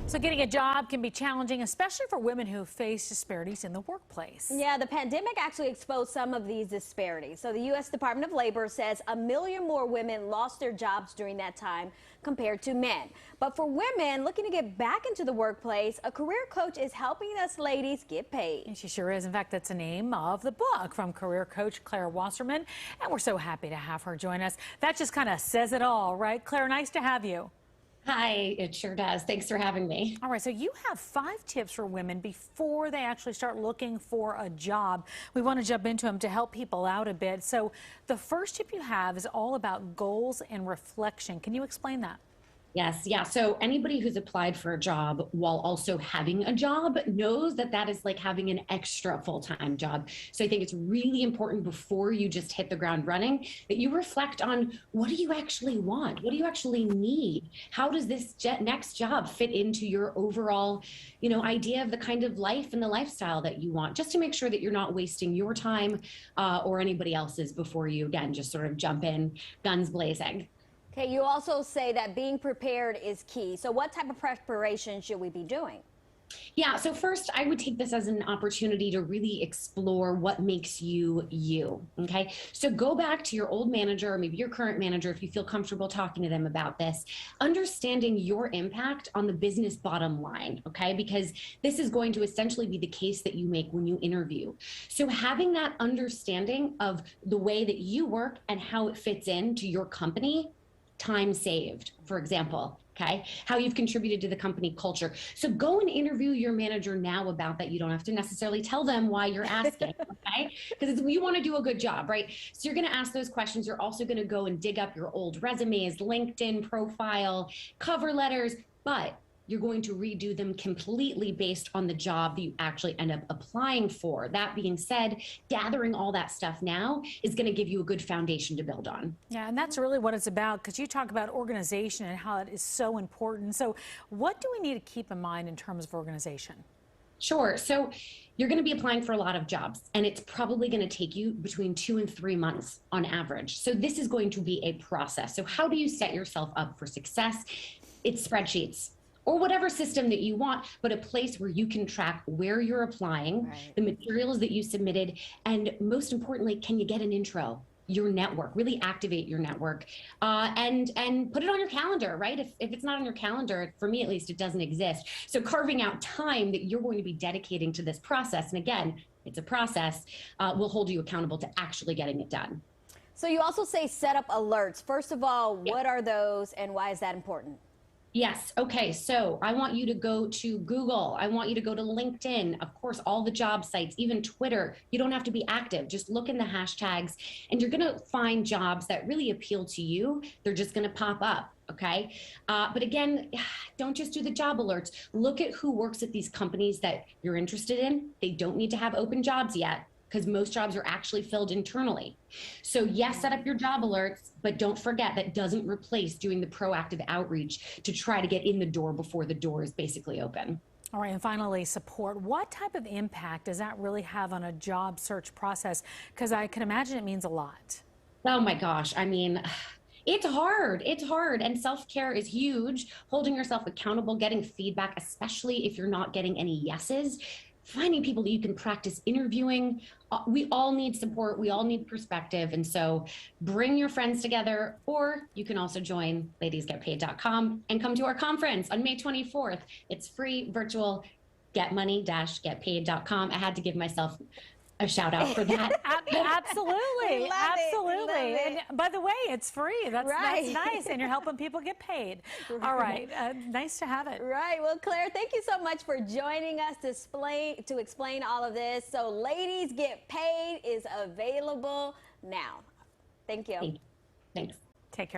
So getting a job can be challenging, especially for women who face disparities in the workplace. Yeah, the pandemic actually exposed some of these disparities. So the U.S. Department of Labor says 1 million more women lost their jobs during that time compared to men. But for women looking to get back into the workplace, a career coach is helping us ladies get paid. And she sure is. In fact, that's the name of the book from career coach Claire Wasserman. And we're so happy to have her join us. That just kind of says it all, right? Claire, nice to have you. Hi, it sure does. Thanks for having me. All right, so you have 5 tips for women before they actually start looking for a job. We want to jump into them to help people out a bit. So the first tip you have is all about goals and reflection. Can you explain that? Yes, yeah. So anybody who's applied for a job while also having a job knows that that is like having an extra full-time job. So I think it's really important before you just hit the ground running that you reflect on what do you actually want? What do you actually need? How does this next job fit into your overall, idea of the kind of life and the lifestyle that you want, just to make sure that you're not wasting your time or anybody else's before you, again, just sort of jump in guns blazing. Okay, you also say that being prepared is key. So what type of preparation should we be doing? Yeah, so first, I would take this as an opportunity to really explore what makes you you, okay? So go back to your old manager or maybe your current manager if you feel comfortable talking to them about this, understanding your impact on the business bottom line, okay? Because this is going to essentially be the case that you make when you interview. So having that understanding of the way that you work and how it fits into your company, time saved, for example, okay? How you've contributed to the company culture. So go and interview your manager now about that. You don't have to necessarily tell them why you're asking, okay? Because you want to do a good job, right? So you're going to ask those questions. You're also going to go and dig up your old resumes, LinkedIn profile, cover letters, but you're going to redo them completely based on the job that you actually end up applying for. That being said, gathering all that stuff now is going to give you a good foundation to build on. Yeah, and that's really what it's about, because you talk about organization and how it is so important. So what do we need to keep in mind in terms of organization? Sure. So you're going to be applying for a lot of jobs, and it's probably going to take you between 2 and 3 months on average. So this is going to be a process. So how do you set yourself up for success? It's spreadsheets, or whatever system that you want, but a place where you can track where you're applying, the materials that you submitted, and most importantly, can you get an intro? Your network, really activate your network, and put it on your calendar, right? If it's not on your calendar, for me at least, it doesn't exist. So carving out time that you're going to be dedicating to this process, and again, it's a process, will hold you accountable to actually getting it done. So you also say set up alerts. First of all, what are those and why is that important? Yes. Okay. So I want you to go to Google. I want you to go to LinkedIn, of course, all the job sites, even Twitter. You don't have to be active. Just look in the hashtags and you're going to find jobs that really appeal to you. They're just going to pop up. Okay. But again, don't just do the job alerts. Look at who works at these companies that you're interested in. They don't need to have open jobs yet, because most jobs are actually filled internally. So yes, set up your job alerts, but don't forget that doesn't replace doing the proactive outreach to try to get in the door before the door is basically open. All right, and finally, support. What type of impact does that really have on a job search process? Because I can imagine it means a lot. Oh my gosh, I mean, it's hard. It's hard. And self-care is huge. Holding yourself accountable, getting feedback, especially if you're not getting any yeses. Finding people that you can practice interviewing. We all need support. We all need perspective. And so bring your friends together, or you can also join ladiesgetpaid.com and come to our conference on May 24th. It's free, virtual, getmoney-getpaid.com. I had to give myself a shout out for that. Absolutely. Absolutely. And by the way, it's free. That's nice. And you're helping people get paid. All right. Nice to have it. Right. Well, Claire, thank you so much for joining us to explain all of this. So Ladies Get Paid is available now. Thank you. Thanks. Take care.